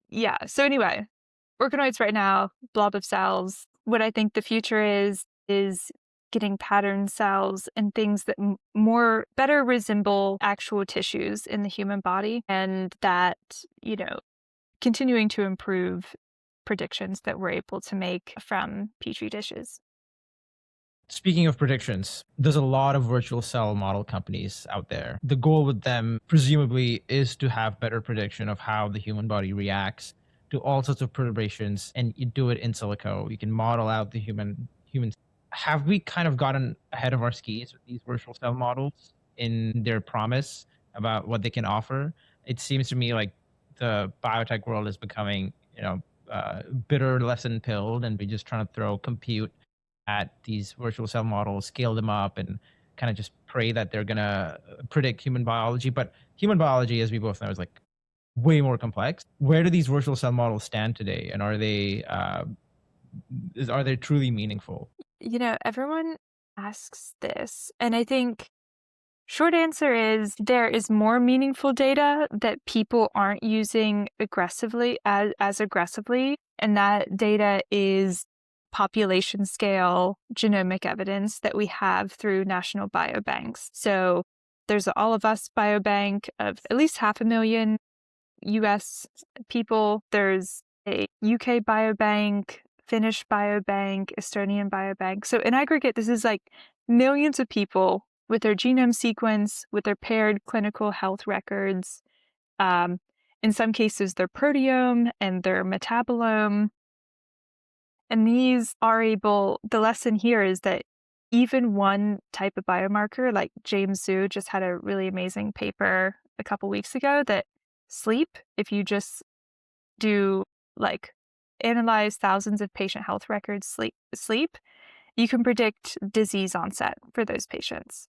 yeah. So anyway, organoids right now, blob of cells. What I think the future is getting pattern cells and things that better resemble actual tissues in the human body, and that, continuing to improve predictions that we're able to make from petri dishes. Speaking of predictions, there's a lot of virtual cell model companies out there. The goal with them, presumably, is to have better prediction of how the human body reacts to all sorts of perturbations, and you do it in silico. You can model out the humans. Have we kind of gotten ahead of our skis with these virtual cell models in their promise about what they can offer? It seems to me like the biotech world is becoming, bitter lesson pilled, and we're just trying to throw compute at these virtual cell models, scale them up, and kind of just pray that they're gonna predict human biology. But human biology, as we both know, is like way more complex. Where do these virtual cell models stand today, and are they truly meaningful? Everyone asks this, and I think short answer is there is more meaningful data that people aren't using aggressively as aggressively, and that data is population scale genomic evidence that we have through national biobanks. So there's All of Us biobank of at least 500,000 US people. There's a UK biobank, Finnish biobank, Estonian biobank. So in aggregate, this is like millions of people with their genome sequence, with their paired clinical health records. In some cases, their proteome and their metabolome. And the lesson here is that even one type of biomarker, like James Zhu just had a really amazing paper a couple weeks ago, that sleep, if you just do like analyze thousands of patient health records, sleep, you can predict disease onset for those patients,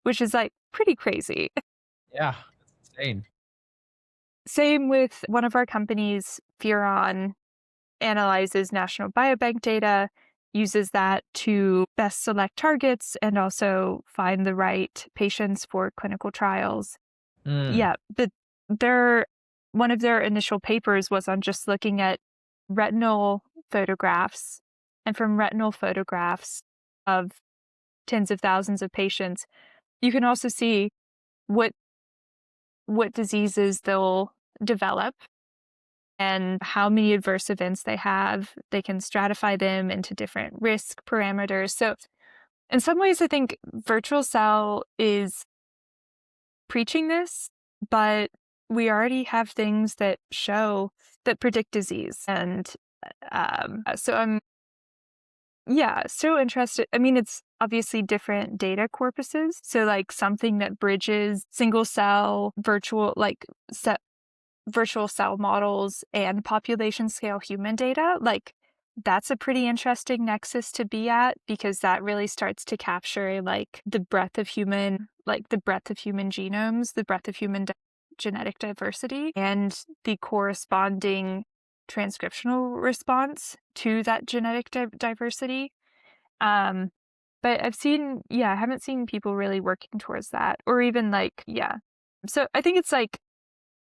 which is like pretty crazy. Yeah, that's insane. Same with one of our companies, Furon, analyzes national biobank data, uses that to best select targets and also find the right patients for clinical trials. Mm, Yeah, but one of their initial papers was on just looking at retinal photographs, and from retinal photographs of tens of thousands of patients, you can also see what diseases they'll develop and how many adverse events they have. They can stratify them into different risk parameters. So in some ways, I think virtual cell is preaching this, but we already have things that predict disease. And so I'm, yeah, so interested. I mean, it's obviously different data corpuses. So like something that bridges single cell virtual cell models and population scale human data, like that's a pretty interesting nexus to be at, because that really starts to capture like the breadth of human genomes, the breadth of human genetic diversity, and the corresponding transcriptional response to that genetic diversity. But I haven't seen people really working towards that, or even like, yeah. So I think it's like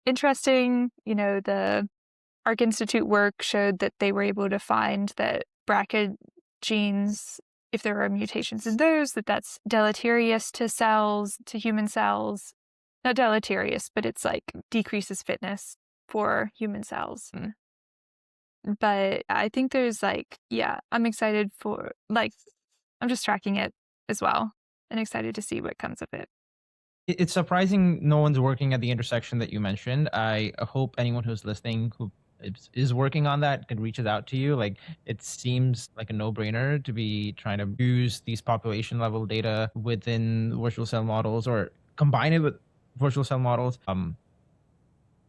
interesting, the ARC Institute work showed that they were able to find that BRCA genes, if there are mutations in those, that's deleterious to human cells. Not deleterious, but it's like decreases fitness for human cells. But I think there's I'm excited for, I'm just tracking it as well and excited to see what comes of it. It's surprising no one's working at the intersection that you mentioned. I hope anyone who's listening who is working on that can reaches out to you, like it seems like a no-brainer to be trying to use these population level data within virtual cell models or combine it with virtual cell models.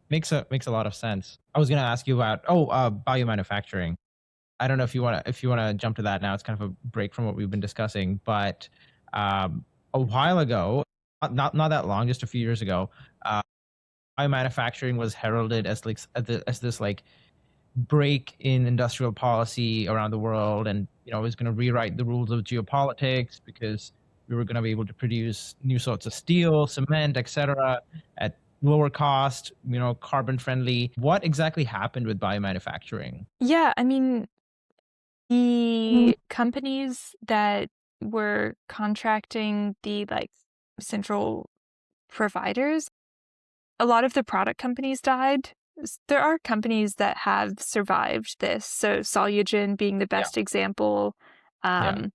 Makes a lot of sense. I was gonna ask you about biomanufacturing. I don't know if you wanna jump to that now. It's kind of a break from what we've been discussing, but um, a while ago, not that long, just a few years ago, uh, biomanufacturing was heralded as like as this like break in industrial policy around the world, and it was going to rewrite the rules of geopolitics because we were going to be able to produce new sorts of steel, cement, etc., at lower cost, carbon friendly. What exactly happened with biomanufacturing? Yeah, I mean, the companies that were contracting the like central providers, a lot of the product companies died. There are companies that have survived this. So Solugen being the Yeah, best example, yeah.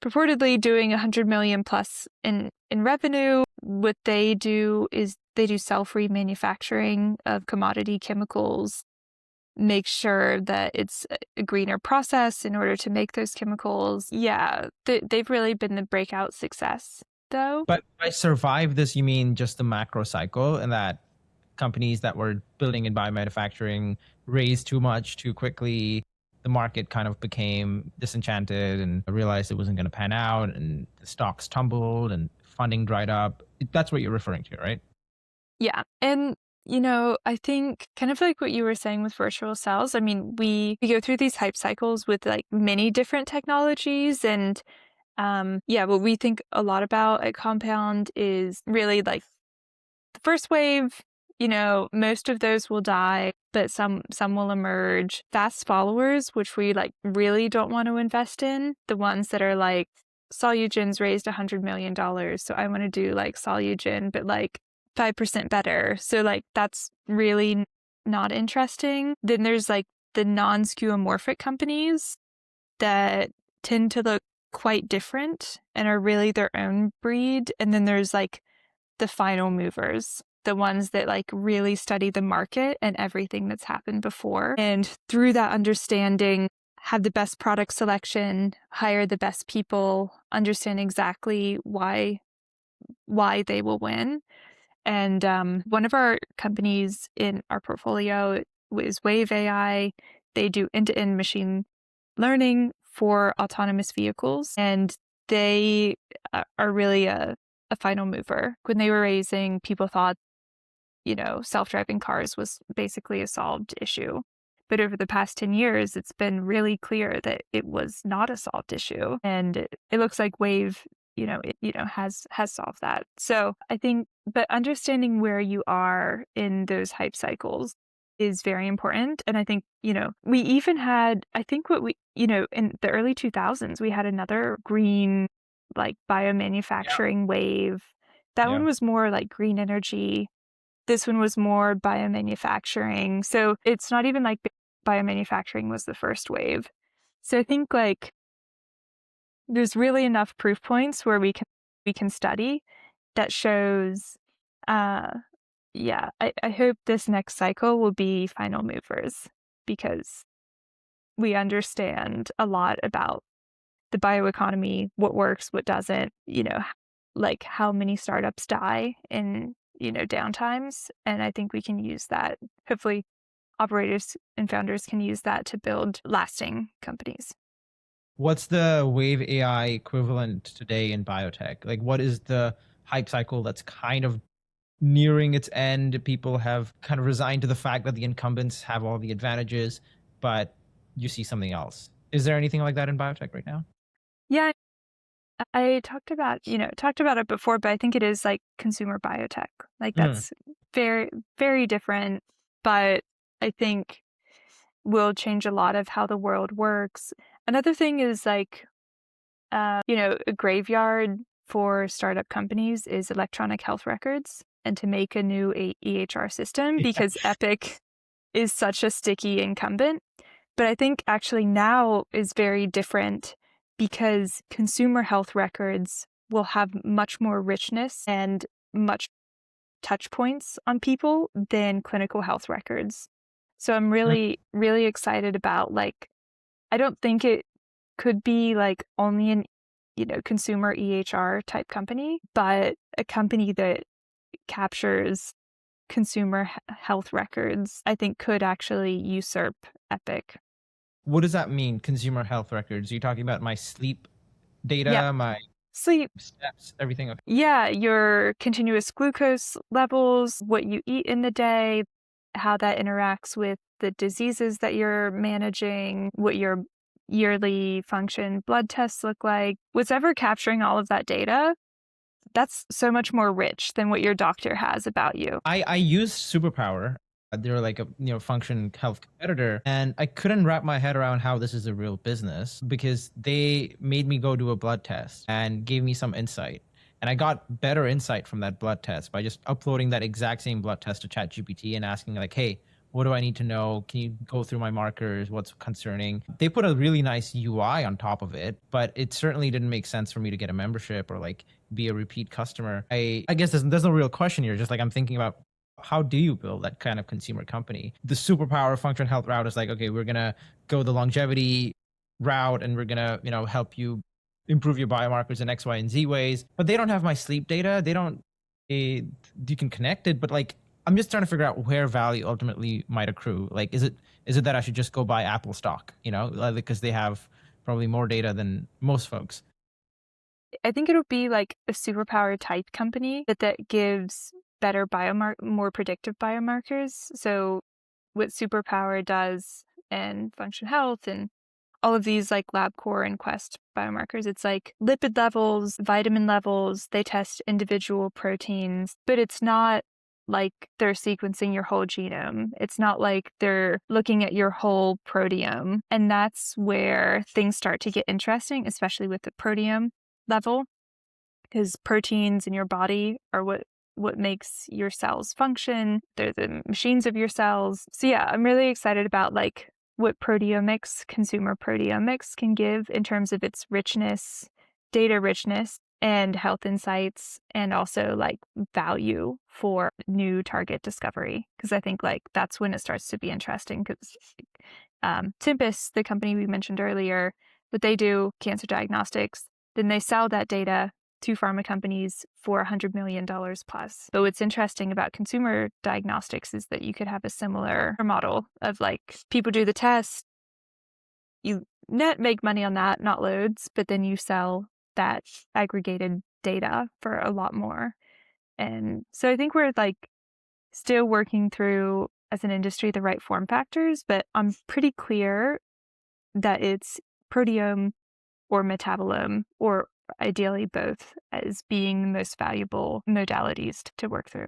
purportedly doing 100 million plus in revenue. What they do is they do cell-free manufacturing of commodity chemicals, make sure that it's a greener process in order to make those chemicals. Yeah, they've really been the breakout success, though. But by survive this, you mean just the macro cycle, and that companies that were building in biomanufacturing raised too much too quickly. The market kind of became disenchanted and realized it wasn't going to pan out, and the stocks tumbled and funding dried up. That's what you're referring to, right? Yeah. And, I think kind of like what you were saying with virtual cells, I mean, we go through these hype cycles with like many different technologies. And yeah, what we think a lot about at Compound is really like the first wave, most of those will die, but some will emerge. Fast followers, which we like really don't want to invest in, the ones that are like Solugen's raised $100 million, so I want to do like Solugen, but like 5% better. So like that's really not interesting. Then there's like the non-skeuomorphic companies that tend to look quite different and are really their own breed. And then there's like the final movers, the ones that like really study the market and everything that's happened before. And through that understanding, have the best product selection, hire the best people, understand exactly why they will win. And one of our companies in our portfolio is Wave AI. They do end-to-end machine learning for autonomous vehicles, and they are really a final mover. When they were raising, people thought, self-driving cars was basically a solved issue. But over the past 10 years, it's been really clear that it was not a solved issue. And it looks like Wave, has solved that. So I think, but understanding where you are in those hype cycles is very important. And I think, we even had, I think what we, in the early 2000s, we had another green, like Yeah. biomanufacturing wave. That one Yeah. was more like green energy. This one was more biomanufacturing. So it's not even like biomanufacturing was the first wave. So I think like there's really enough proof points where we can study that shows uh yeah, I hope this next cycle will be final movers because we understand a lot about the bioeconomy, what works, what doesn't, like how many startups die in, downtimes. And I think we can use that. Hopefully, operators and founders can use that to build lasting companies. What's the Wave AI equivalent today in biotech? Like, what is the hype cycle that's kind of nearing its end? People have kind of resigned to the fact that the incumbents have all the advantages, but you see something else. Is there anything like that in biotech right now? Yeah, I talked about it before, but I think it is like consumer biotech. Like Mm. that's very, very different, but I think will change a lot of how the world works. Another thing is like, a graveyard for startup companies is electronic health records and to make a new EHR system Yeah. because Epic is such a sticky incumbent. But I think actually now is very different because consumer health records will have much more richness and much touch points on people than clinical health records. So I'm Mm. really, really excited about like, I don't think it could be like only an, consumer EHR type company, but a company that captures consumer health records, I think could actually usurp Epic. What does that mean? Consumer health records? Are you talking about my sleep Yeah. data, my Sleep. steps, everything? Okay. Yeah, your continuous glucose levels, what you eat in the day, how that interacts with the diseases that you're managing, what your yearly function blood tests look like. Whatever capturing all of that data, that's so much more rich than what your doctor has about you. I used Superpower. They're like a function health competitor, and I couldn't wrap my head around how this is a real business because they made me go do a blood test and gave me some insight. And I got better insight from that blood test by just uploading that exact same blood test to ChatGPT and asking like, "Hey, what do I need to know? Can you go through my markers? What's concerning?" They put a really nice UI on top of it, but it certainly didn't make sense for me to get a membership or like be a repeat customer. I guess there's no real question here. Just like I'm thinking about how do you build that kind of consumer company? The superpower function health route is like, okay, we're gonna go the longevity route and we're gonna, help you improve your biomarkers in X, Y, and Z ways. But they don't have my sleep data. They don't you can connect it, but like I'm just trying to figure out where value ultimately might accrue. Like, is it that I should just go buy Apple stock, because they have probably more data than most folks? I think it'll be like a superpower type company that gives better more predictive biomarkers. So what superpower does and function health and all of these like LabCorp and Quest biomarkers, it's like lipid levels, vitamin levels, they test individual proteins, but it's not like they're sequencing your whole genome. It's not like they're looking at your whole proteome. And that's where things start to get interesting, especially with the proteome level, because proteins in your body are what makes your cells function. They're the machines of your cells. So yeah, I'm really excited about like what proteomics, consumer proteomics can give in terms of its richness, data richness, and health insights, and also like value for new target discovery. Because I think like that's when it starts to be interesting. Because Tempus, the company we mentioned earlier, what they do, cancer diagnostics, then they sell that data to pharma companies for $100 million plus. But what's interesting about consumer diagnostics is that you could have a similar model of like people do the test, you net make money on that, not loads, but then you sell that aggregated data for a lot more. And so I think we're like still working through as an industry the right form factors, but I'm pretty clear that it's proteome or metabolome, or ideally both, as being the most valuable modalities to work through.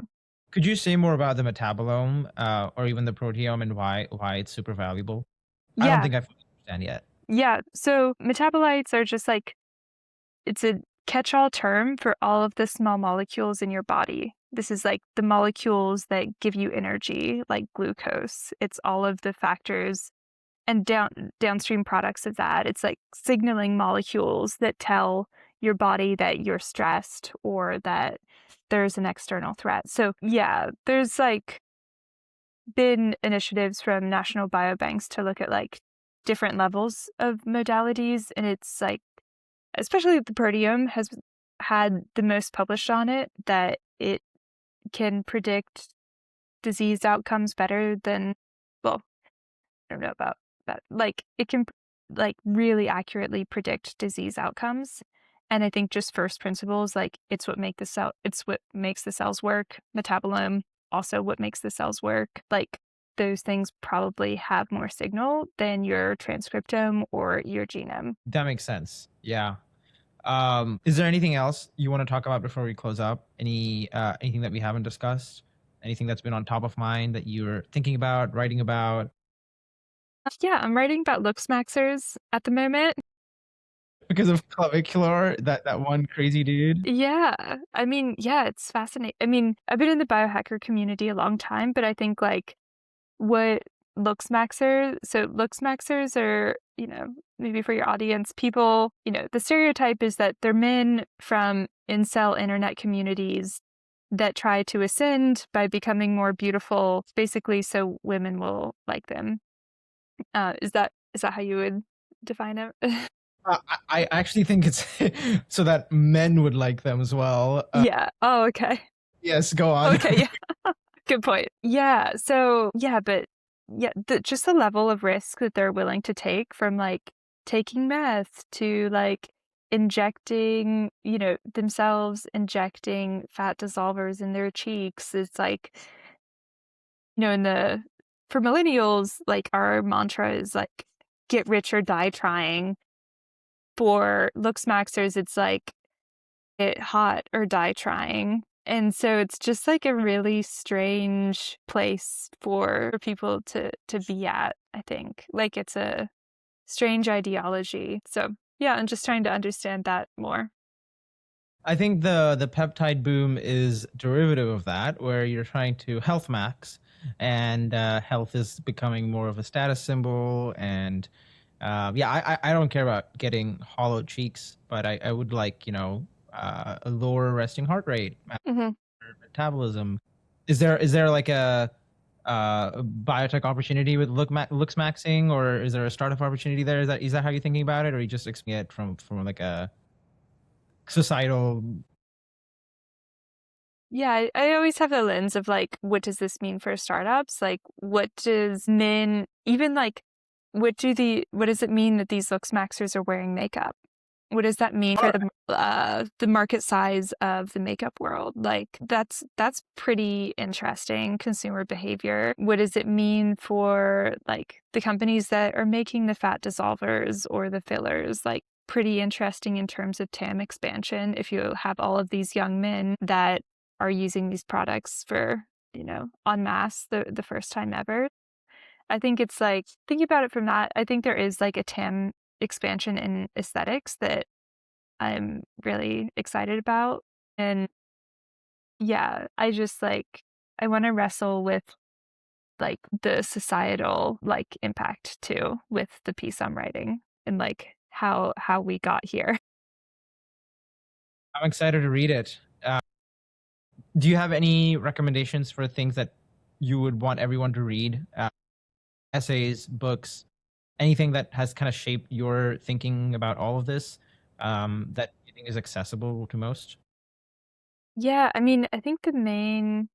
Could you say more about the metabolome, or even the proteome and why it's super valuable? I don't Yeah, think I fully understand yet. yeah. So metabolites are just like, it's a catch-all term for all of the small molecules in your body. This is like the molecules that give you energy, like glucose. It's all of the factors and downstream products of that. It's like signaling molecules that tell your body that you're stressed or that there's an external threat. So yeah, there's like been initiatives from national biobanks to look at like different levels of modalities, and it's like especially the proteome has had the most published on it, that it can predict disease outcomes better than, well, I don't know about that. Like it can like really accurately predict disease outcomes. And I think just first principles, like it's what makes the cells work. Metabolome, also what makes the cells work. Like those things probably have more signal than your transcriptome or your genome. That makes sense. Yeah. Is there anything else you want to talk about before we close up? Anything that we haven't discussed? Anything that's been on top of mind that you're thinking about, writing about? Yeah, I'm writing about Looksmaxxers at the moment. Because of clavicular, that one crazy dude? Yeah. I mean, yeah, it's fascinating. I mean, I've been in the biohacker community a long time, but I think like what Looksmaxxers are, maybe for your audience, people, the stereotype is that they're men from incel internet communities that try to ascend by becoming more beautiful, basically so women will like them. Is that how you would define it? I actually think it's so that men would like them as well. Yeah. Oh, okay. Yes, go on. Okay, yeah. Good point. Yeah. So, yeah, but yeah, just the level of risk that they're willing to take, from like taking meth to like injecting, themselves injecting fat dissolvers in their cheeks. It's like, in for millennials, like our mantra is like get rich or die trying. For Looksmaxxers, it's like get hot or die trying. And so it's just like a really strange place for people to be at, I think. Like it's a strange ideology. So yeah, I'm just trying to understand that more. I think the peptide boom is derivative of that, where you're trying to health max, and health is becoming more of a status symbol. And yeah, I don't care about getting hollow cheeks, but I would like a lower resting heart rate, Hmm. metabolism. Is there like a biotech opportunity with Looksmaxxing, or is there a startup opportunity there? Is that how you're thinking about it, or you just expect it from like a societal? Yeah, I always have the lens of like, what does this mean for startups? Like, what does men even like, what does it mean that these Looksmaxxers are wearing makeup? What does that mean for the market size of the makeup world? Like, that's pretty interesting consumer behavior. What does it mean for like the companies that are making the fat dissolvers or the fillers? Like, pretty interesting in terms of TAM expansion if you have all of these young men that are using these products for, en masse the first time ever. I think it's like, thinking about it from that, I think there is like a TAM expansion in aesthetics that I'm really excited about. And yeah, I just like, I want to wrestle with like the societal like impact too with the piece I'm writing, and like how we got here. I'm excited to read it. Do you have any recommendations for things that you would want everyone to read? Essays, books, anything that has kind of shaped your thinking about all of this, that you think is accessible to most? Yeah, I mean, I think the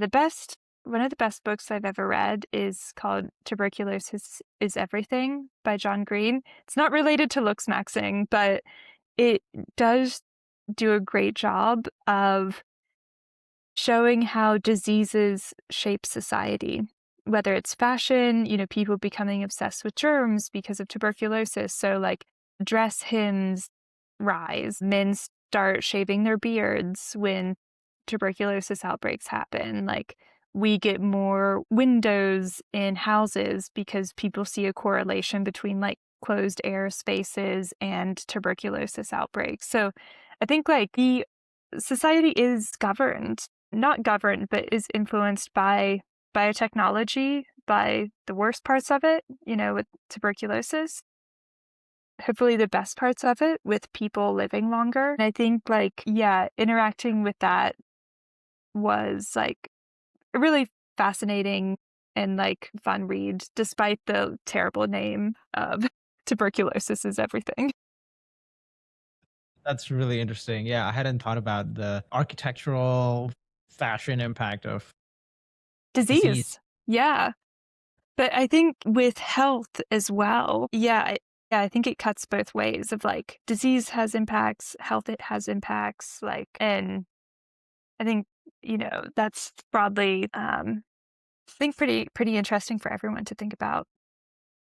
best one of the best books I've ever read is called Tuberculosis is Everything by John Green. It's not related to Looksmaxxing, but it does do a great job of showing how diseases shape society, whether it's fashion, people becoming obsessed with germs because of tuberculosis. So, like, dress hymns rise, men start shaving their beards when tuberculosis outbreaks happen. Like, we get more windows in houses because people see a correlation between like closed air spaces and tuberculosis outbreaks. So, I think like the society is not governed, but is influenced by biotechnology, by the worst parts of it, with tuberculosis. Hopefully the best parts of it with people living longer. And I think like, yeah, interacting with that was like a really fascinating and like fun read, despite the terrible name of Tuberculosis is Everything. That's really interesting. Yeah, I hadn't thought about the architectural fashion impact of disease. Disease. Yeah. But I think with health as well, yeah, I think it cuts both ways of like disease has impacts, health it has impacts, like, and I think, that's broadly, I think pretty interesting for everyone to think about.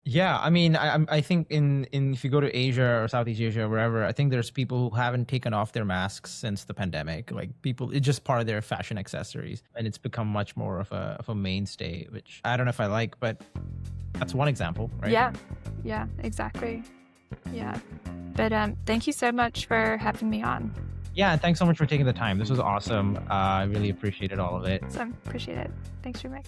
Yeah, I mean, I think in if you go to Asia or Southeast Asia or wherever, I think there's people who haven't taken off their masks since the pandemic. Like people, it's just part of their fashion accessories, and it's become much more of a mainstay, which I don't know if I like, but that's one example, right? Yeah, yeah, exactly. Yeah. But thank you so much for having me on. Yeah, and thanks so much for taking the time. This was awesome. I really appreciated all of it. So appreciate it. Thanks, Rick.